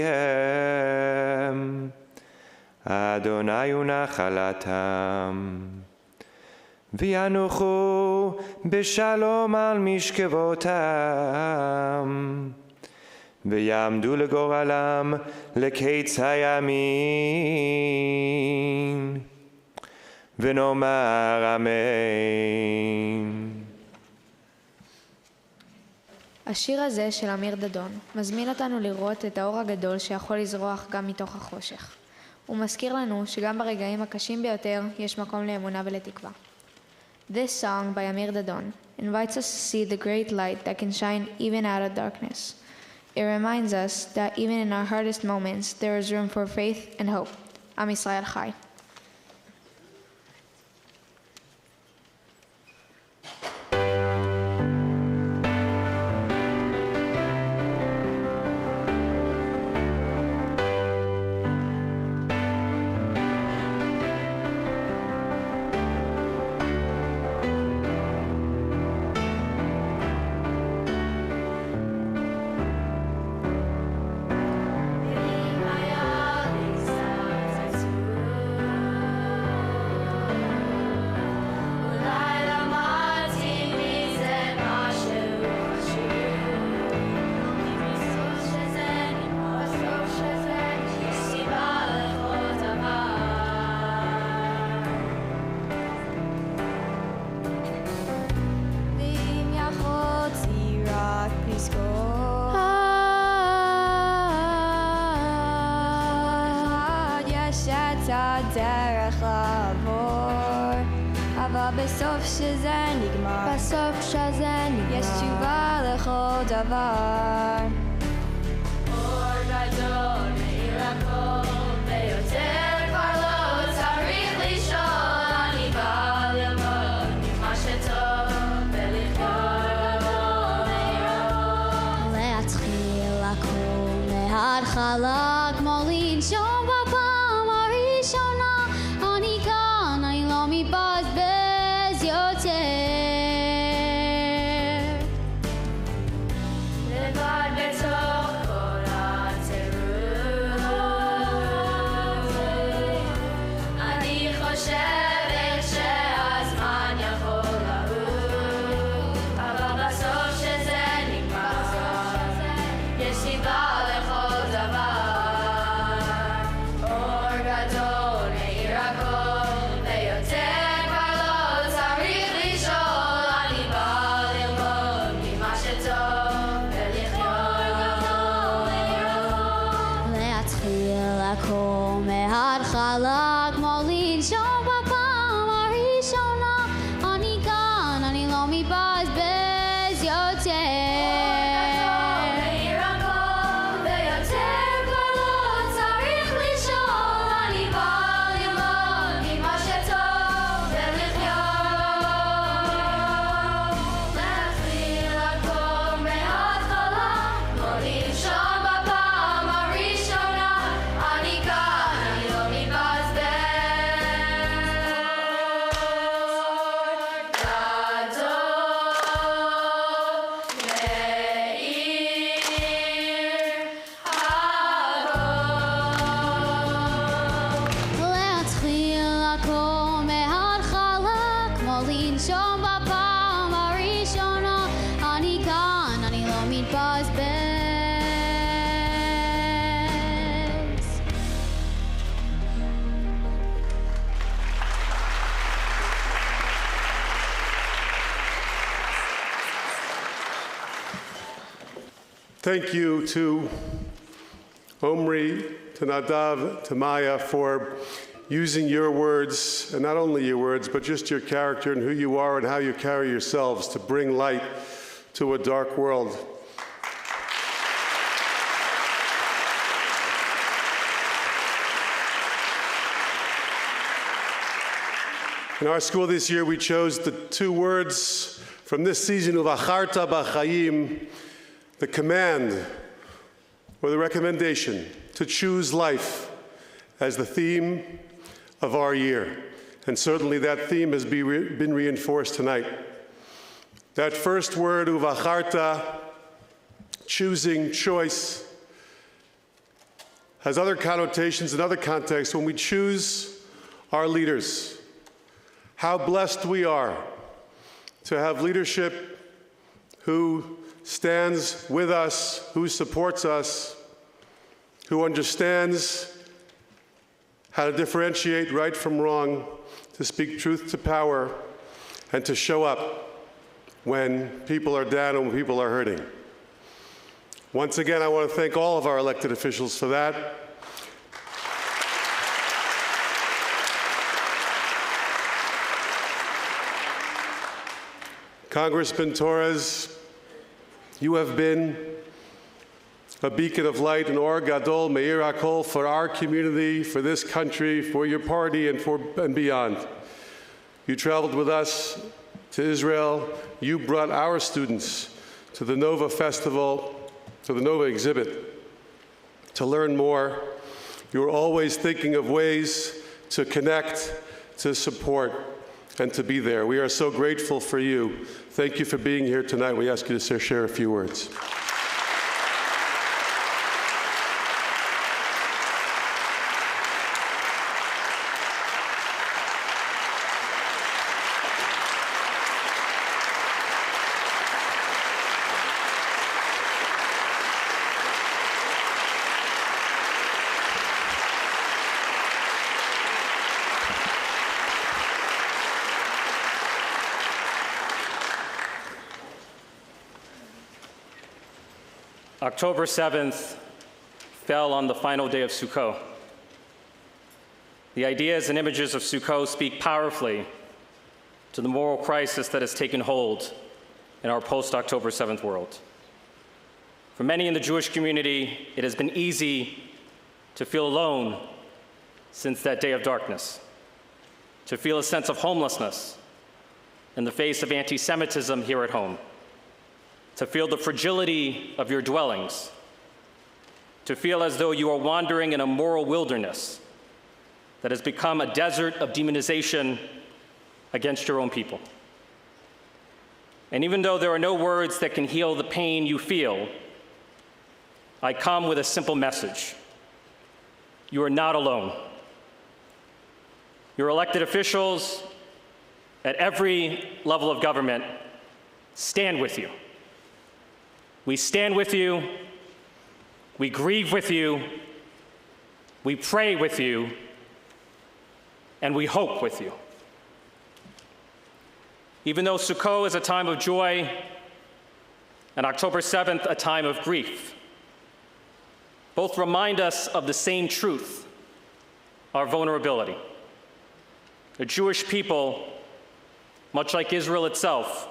אדוני הוא נחלתם, וינוחו בשלום על משכבותם, ויעמדו לגורלם לקץ הימים, ונאמר אמן. השיר הזה של אמיר דדון מזמין אותנו לראות את האור הגדול שיכול לזרוח גם מתוך החושך. הוא מזכיר לנו שגם ברגעים הקשים ביותר יש מקום לאמונה ולתקווה. This song by Amir Dadon invites us to see the great light that can shine even out of darkness. It reminds us that even in our hardest moments there is room for faith and hope. Am Yisrael Chai. בסוף שזה נגמר, יש תשובה לכל דבר. אור גדול מאיר הכל, ויותר כבר לא צריך לשאול. אני בא ללמוד מה שטוב ולחיות. להתחיל הכל מההתחלה, כמו לנשום בפעם הראשונה. אני כאן, אני לא מתבזבז יותר. לבד בתוך כל הטירוף, אני חושבת שהזמן יכול לעוף, אבל בסוף שזה נגמר, יש סיבה לכל דבר. אור גדול מאיר הכל, ויותר כבר לא צריך לשאול. אני בא ללמוד ממה שטוב ולחיות. להתחיל הכל מההתחלה, כמו לנשום בפעם ראשון בפעם הראשונה, אני כאן, אני לא מתבזבז. Thank you to Omri, to Nadav, to Maya for using your words, and not only your words, but just your character and who you are and how you carry yourselves to bring light to a dark world. In our school this year, we chose the two words from this season, Uvacharta b'chayim, the command or the recommendation to choose life as the theme of our year. And certainly that theme has been reinforced tonight. That first word, uvacharta, choosing, choice, has other connotations in other contexts when we choose our leaders. How blessed we are to have leadership who stands with us, who supports us, who understands how to differentiate right from wrong, to speak truth to power, and to show up when people are down and when people are hurting. Once again, I want to thank all of our elected officials for that. Congressman Torres, you have been a beacon of light, an or gadol meir hakol for our community, for this country, for your party, and beyond. You traveled with us to Israel. You brought our students to the Nova Festival, to the Nova exhibit, to learn more. You were always thinking of ways to connect, to support, and to be there. We are so grateful for you. Thank you for being here tonight. We ask you to share a few words. October 7th fell on the final day of Sukkot. The ideas and images of Sukkot speak powerfully to the moral crisis that has taken hold in our post-October 7th world. For many in the Jewish community, it has been easy to feel alone since that day of darkness, to feel a sense of homelessness in the face of anti-Semitism here at home, to feel the fragility of your dwellings, to feel as though you are wandering in a moral wilderness that has become a desert of demonization against your own people. And even though there are no words that can heal the pain you feel, I come with a simple message. You are not alone. Your elected officials at every level of government stand with you. We stand with you, we grieve with you, we pray with you, and we hope with you. Even though Sukkot is a time of joy and October 7th a time of grief, both remind us of the same truth, our vulnerability. The Jewish people, much like Israel itself,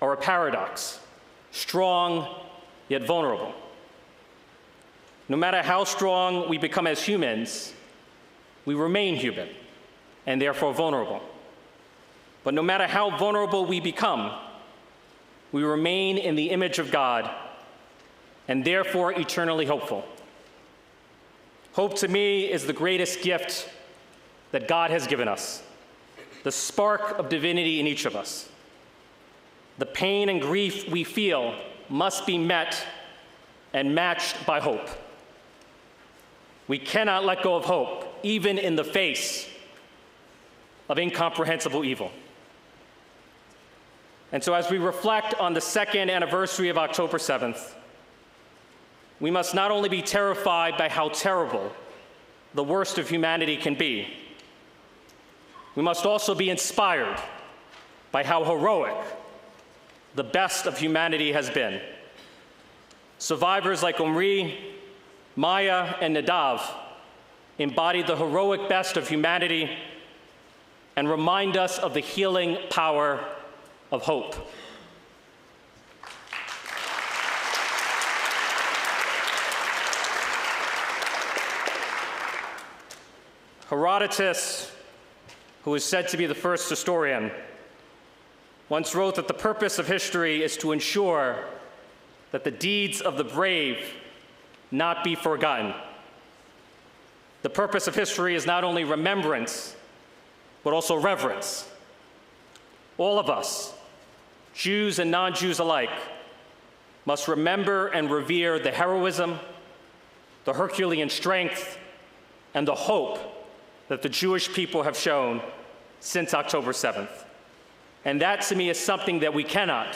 are a paradox. Strong, yet vulnerable. No matter how strong we become as humans, we remain human and therefore vulnerable. But no matter how vulnerable we become, we remain in the image of God and therefore eternally hopeful. Hope to me is the greatest gift that God has given us, the spark of divinity in each of us. The pain and grief we feel must be met and matched by hope. We cannot let go of hope, even in the face of incomprehensible evil. And so as we reflect on the second anniversary of October 7th, we must not only be terrified by how terrible the worst of humanity can be, we must also be inspired by how heroic the best of humanity has been. Survivors like Omri, Maya, and Nadav embody the heroic best of humanity and remind us of the healing power of hope. Herodotus, who is said to be the first historian, once wrote that the purpose of history is to ensure that the deeds of the brave not be forgotten. The purpose of history is not only remembrance, but also reverence. All of us, Jews and non-Jews alike, must remember and revere the heroism, the Herculean strength, and the hope that the Jewish people have shown since October 7th. And that, to me, is something that we cannot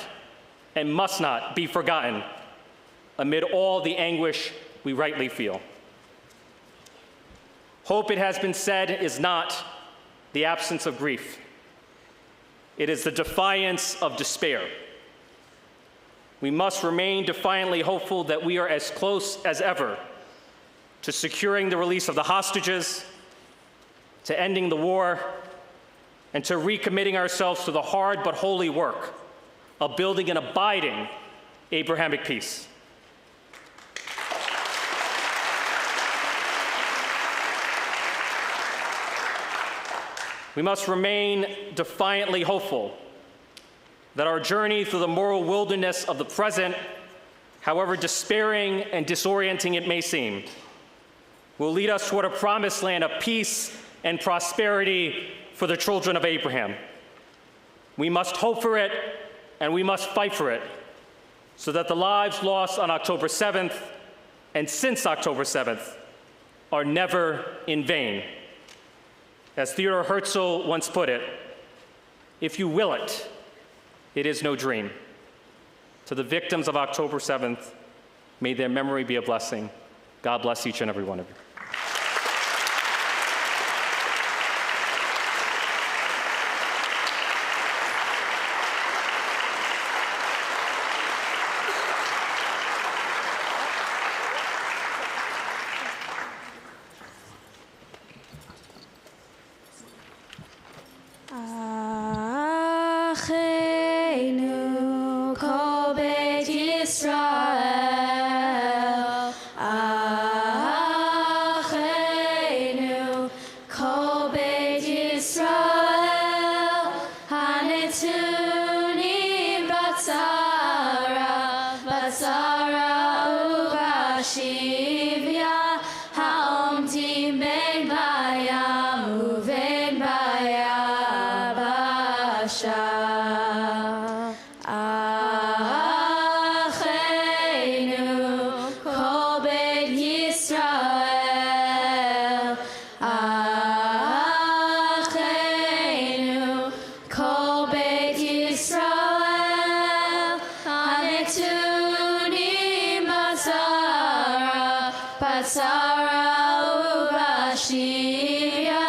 and must not be forgotten amid all the anguish we rightly feel. Hope, it has been said, is not the absence of grief. It is the defiance of despair. We must remain defiantly hopeful that we are as close as ever to securing the release of the hostages, to ending the war, and to recommitting ourselves to the hard but holy work of building an abiding Abrahamic peace. We must remain defiantly hopeful that our journey through the moral wilderness of the present, however despairing and disorienting it may seem, will lead us toward a promised land of peace and prosperity for the children of Abraham. We must hope for it, and we must fight for it, so that the lives lost on October 7th and since October 7th are never in vain. As Theodore Herzl once put it, if you will it, it is no dream. To the victims of October 7th, may their memory be a blessing. God bless each and every one of you. Acheinu kol beit Yisrael, Acheinu kol beit Yisrael, hanetunim batzara, batzara ubashivya, haomdim ben bayam uven bayabasha. Acheinu kol beit Yisrael, Acheinu kol beit Yisrael, hanetunim batzara, batzara ubashivya,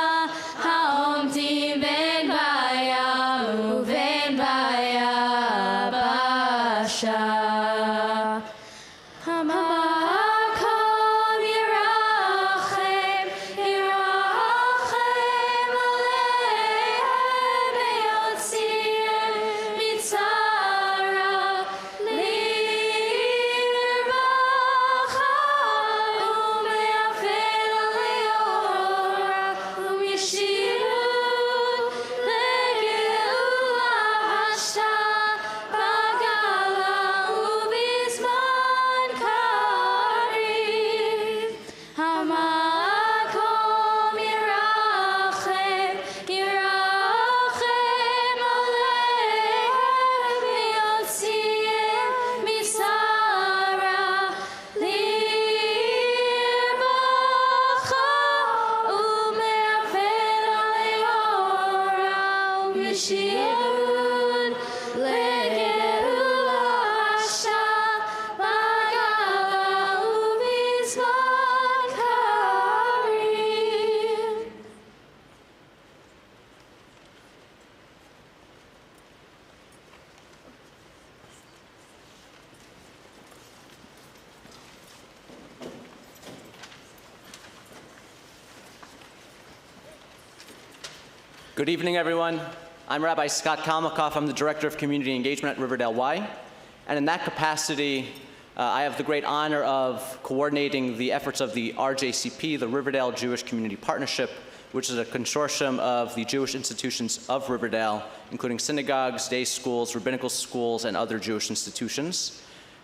haomdim ben bayam uven bayabasha. Hamakom yirachem, yirachem aleichem, yotziem mitzara, lirvacha, ume'afel leora, umyeshirut legeula hashta, bagala ubizman karev. Hamakom yirachem, yirachem aleichem, yotziem mitzara, lirvacha, ume'afel leora, umyeshirut Good evening, everyone. I'm Rabbi Scott Kalmakoff. I'm the Director of Community Engagement at Riverdale Y. And in that capacity, I have the great honor of coordinating the efforts of the RJCP, the Riverdale Jewish Community Partnership, which is a consortium of the Jewish institutions of Riverdale, including synagogues, day schools, rabbinical schools, and other Jewish institutions.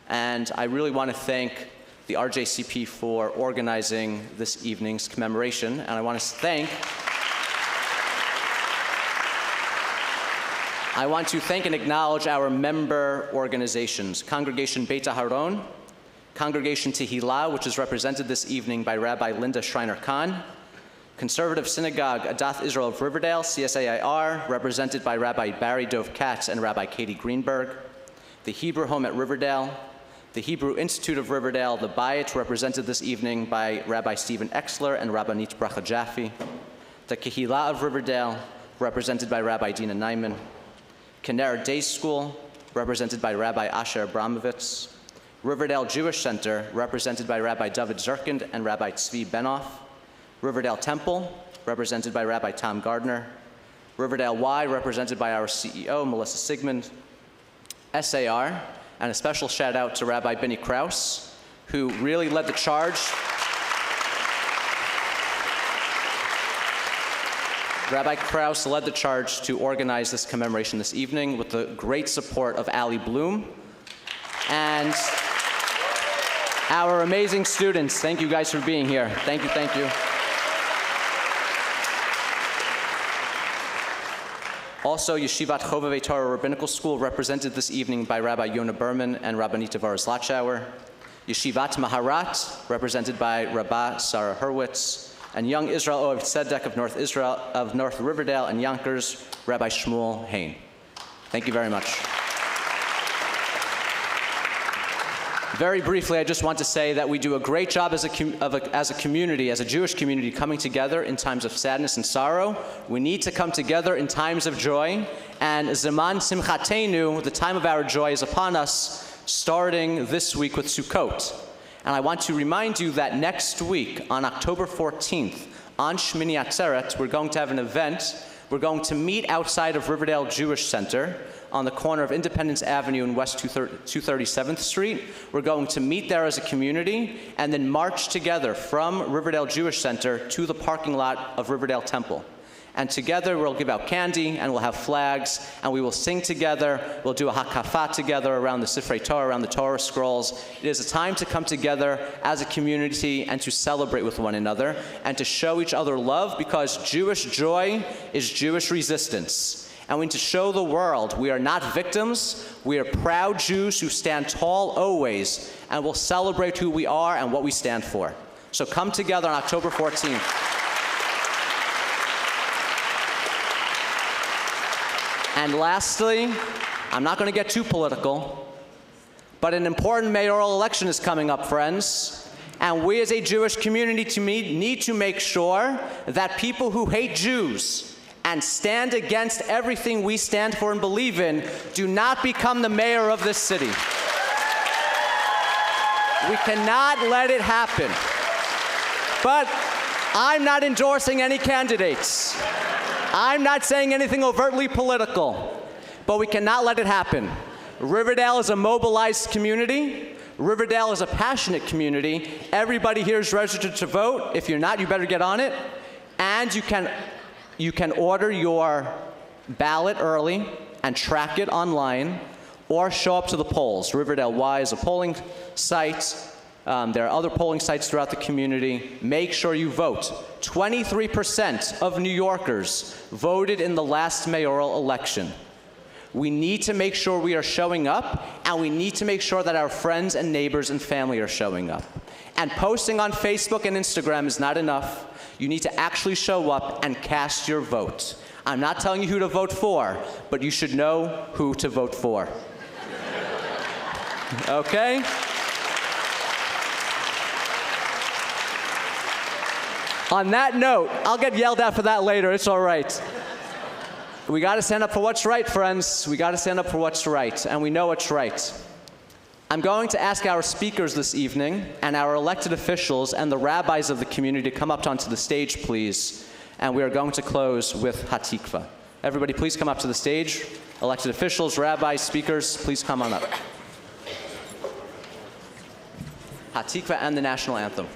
And I really want to thank the RJCP for organizing this evening's commemoration. And I want to thank and acknowledge our member organizations, Congregation Beit Aharon, Congregation Tehillah, which is represented this evening by Rabbi Linda Schreiner-Kahn, Conservative Synagogue Adath Israel of Riverdale, CSAIR, represented by Rabbi Barry Dov Katz and Rabbi Katie Greenberg, the Hebrew Home at Riverdale, the Hebrew Institute of Riverdale, the Bayit, represented this evening by Rabbi Stephen Exler and Rabbanit Bracha Jaffe, the Kehillah of Riverdale, represented by Rabbi Dina Neiman, Kinneret Day School, represented by Rabbi Asher Abramovitz, Riverdale Jewish Center, represented by Rabbi David Zirkind and Rabbi Tzvi Benoff, Riverdale Temple, represented by Rabbi Tom Gardner, Riverdale Y, represented by our CEO, Melissa Sigmund, SAR, and a special shout out to Rabbi Benny Krause, who really led the charge. Rabbi Krause led the charge to organize this commemoration this evening with the great support of Ali Bloom and our amazing students. Thank you guys for being here. Thank you, thank you. Also, Yeshivat Chovevei Torah Rabbinical School, represented this evening by Rabbi Yonah Berman and Rabbanit Tavares Latschauer. Yeshivat Maharat, represented by Rabbah Sarah Hurwitz. And Young Israel Ohev Tzedek of North Riverdale and Yonkers, Rabbi Shmuel Hain. Thank you very much. Very briefly, I just want to say that we do a great job as a community, as a Jewish community, coming together in times of sadness and sorrow. We need to come together in times of joy. And Zaman Simchatenu, the time of our joy, is upon us, starting this week with Sukkot. And I want to remind you that next week, on October 14th, on Shmini Atzeret, we're going to have an event. We're going to meet outside of Riverdale Jewish Center on the corner of Independence Avenue and West 237th Street. We're going to meet there as a community and then march together from Riverdale Jewish Center to the parking lot of Riverdale Temple. And together we'll give out candy and we'll have flags and we will sing together. We'll do a hakafah together around the Sifrei Torah, around the Torah scrolls. It is a time to come together as a community and to celebrate with one another and to show each other love, because Jewish joy is Jewish resistance. And we need to show the world we are not victims. We are proud Jews who stand tall always and will celebrate who we are and what we stand for. So come together on October 14th. And lastly, I'm not going to get too political, but an important mayoral election is coming up, friends. And we as a Jewish community need to make sure that people who hate Jews and stand against everything we stand for and believe in do not become the mayor of this city. We cannot let it happen. But I'm not endorsing any candidates. I'm not saying anything overtly political, but we cannot let it happen. Riverdale is a mobilized community. Riverdale is a passionate community. Everybody here is registered to vote. If you're not, you better get on it. And you can order your ballot early and track it online, or show up to the polls. Riverdale Y is a polling site. There are other polling sites throughout the community. Make sure you vote. 23% of New Yorkers voted in the last mayoral election. We need to make sure we are showing up, and we need to make sure that our friends and neighbors and family are showing up. And posting on Facebook and Instagram is not enough. You need to actually show up and cast your vote. I'm not telling you who to vote for, but you should know who to vote for. Okay? On that note, I'll get yelled at for that later. It's all right. We got to stand up for what's right, friends. We got to stand up for what's right, and we know what's right. I'm going to ask our speakers this evening and our elected officials and the rabbis of the community to come up onto the stage, please. and we are going to close with Hatikva. Everybody please come up to the stage. Elected officials, rabbis, speakers, please come on up. Hatikva and the national anthem.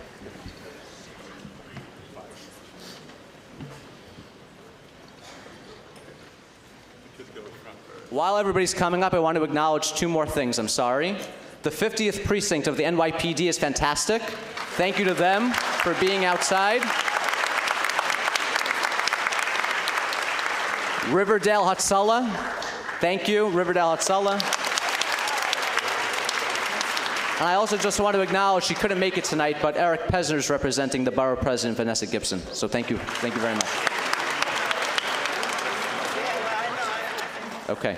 While everybody's coming up, I want to acknowledge two more things. I'm sorry. The 50th precinct of the NYPD is fantastic. Thank you to them for being outside. Riverdale Hatzalah. Thank you, Riverdale Hatzalah. And I also just want to acknowledge, she couldn't make it tonight, but Eric Pesner is representing the borough president, Vanessa Gibson. So thank you very much. Okay.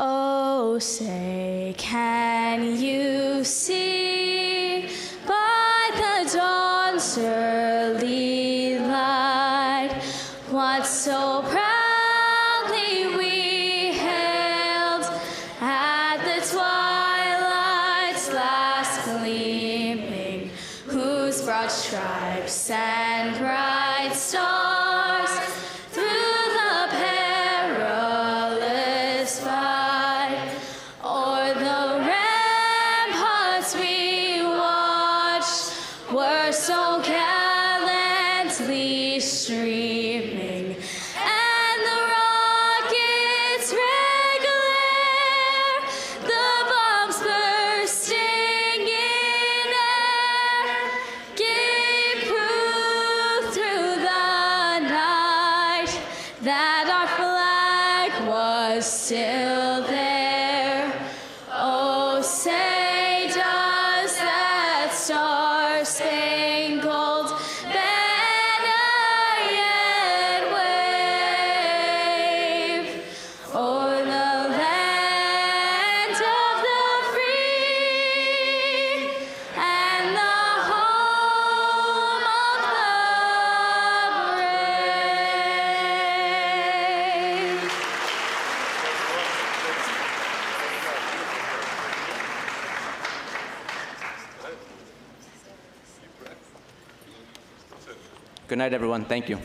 Oh, say, can you see by the dawn's early light what so proudly we hailed at the twilight's last gleaming, whose broad stripes and bright stars through the perilous fight o'er the ramparts we watched were so gallantly streaming, and the rockets' red glare, the bombs bursting in air, gave proof through the night that our flag was still there. Oh, say does that star-spangled banner yet wave o'er the land of the free and the home of the brave? Good night, everyone. Thank you.